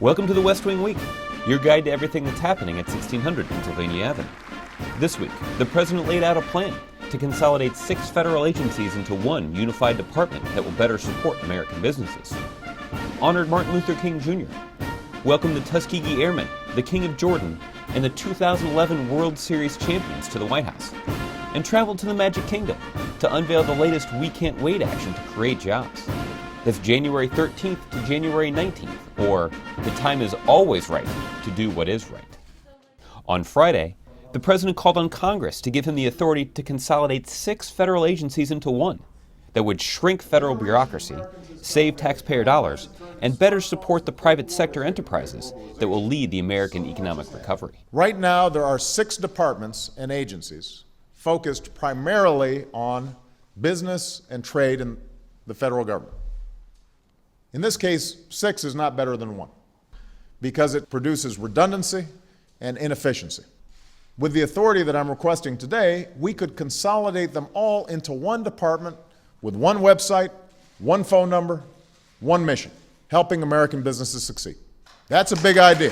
Welcome to the West Wing Week, your guide to everything that's happening at 1600 Pennsylvania Ave. This week, the president laid out a plan to consolidate 6 federal agencies into one unified department that will better support American businesses. Honored Martin Luther King Jr. Welcomed the Tuskegee Airmen, the King of Jordan, and the 2011 World Series champions to the White House. And traveled to the Magic Kingdom to unveil the latest We Can't Wait action to create jobs. That's January 13th to January 19th, or the time is always right to do what is right. On Friday, the president called on Congress to give him the authority to consolidate 6 federal agencies into one that would shrink federal bureaucracy, save taxpayer dollars, and better support the private sector enterprises that will lead the American economic recovery. Right now, there are 6 departments and agencies focused primarily on business and trade in the federal government. In this case, 6 is not better than 1 because it produces redundancy and inefficiency. With the authority that I'm requesting today, we could consolidate them all into one department with one website, one phone number, one mission, helping American businesses succeed. That's a big idea.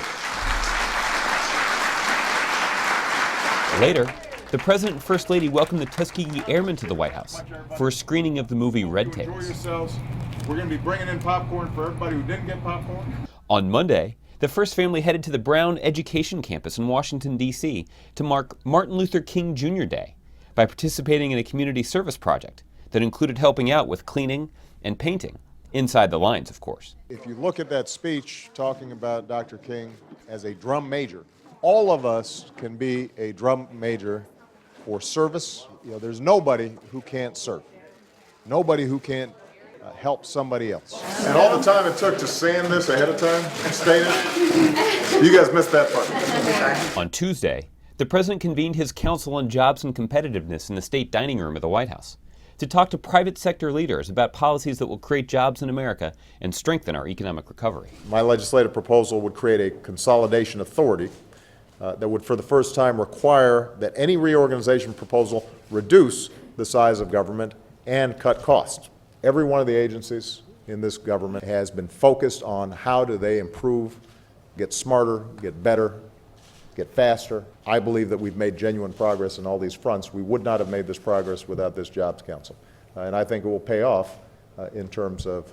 Later, the President and First Lady welcomed the Tuskegee Airmen to the White House for a screening of the movie Red Tails. We're going to be bringing in popcorn for everybody who didn't get popcorn. On Monday, the first family headed to the Brown Education Campus in Washington, D.C. to mark Martin Luther King Jr. Day by participating in a community service project that included helping out with cleaning and painting, inside the lines, of course. If you look at that speech talking about Dr. King as a drum major, all of us can be a drum major for service. There's nobody who can't serve, nobody who can't help somebody else. And all the time it took to sand this ahead of time and stain it, you guys missed that part. On Tuesday, the president convened his Council on Jobs and Competitiveness in the state dining room of the White House to talk to private sector leaders about policies that will create jobs in America and strengthen our economic recovery. My legislative proposal would create a consolidation authority that would for the first time require that any reorganization proposal reduce the size of government and cut costs. Every one of the agencies in this government has been focused on how do they improve, get smarter, get better, get faster. I believe that we've made genuine progress in all these fronts. We would not have made this progress without this Jobs Council. And I think it will pay off in terms of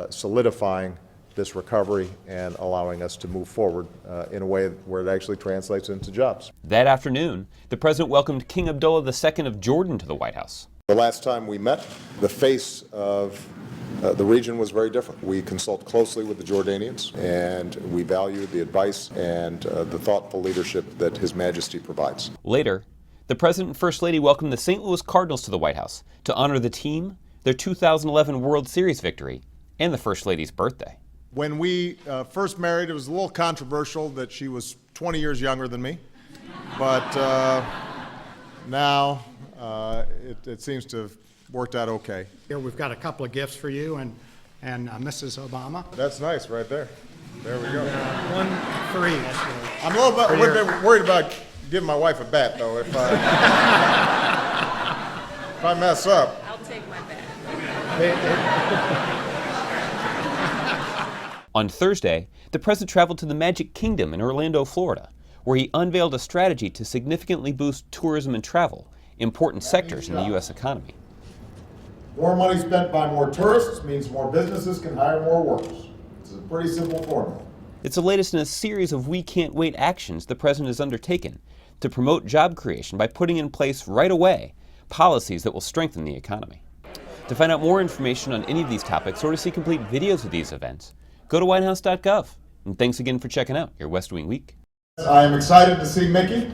solidifying this recovery and allowing us to move forward in a way where it actually translates into jobs. That afternoon, the president welcomed King Abdullah II of Jordan to the White House. The last time we met, the face of the region was very different. We consult closely with the Jordanians, and we value the advice and the thoughtful leadership that His Majesty provides. Later, the President and First Lady welcomed the St. Louis Cardinals to the White House to honor the team, their 2011 World Series victory, and the First Lady's birthday. When we first married, it was a little controversial that she was 20 years younger than me, but now it seems to have worked out okay. Here we've got a couple of gifts for you and Mrs. Obama. That's nice right there. There we go. One for each. I'm a little bit worried about giving my wife a bat, though. If I mess up. I'll take my bat. On Thursday, the president traveled to the Magic Kingdom in Orlando, Florida, where he unveiled a strategy to significantly boost tourism and travel, important sectors in the U.S. economy. More money spent by more tourists means more businesses can hire more workers. It's a pretty simple formula. It's the latest in a series of We Can't Wait actions the president has undertaken to promote job creation by putting in place right away policies that will strengthen the economy. To find out more information on any of these topics or to see complete videos of these events, go to whitehouse.gov. And thanks again for checking out your West Wing Week. I am excited to see Mickey.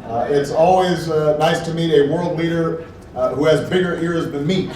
It's always nice to meet a world leader who has bigger ears than me.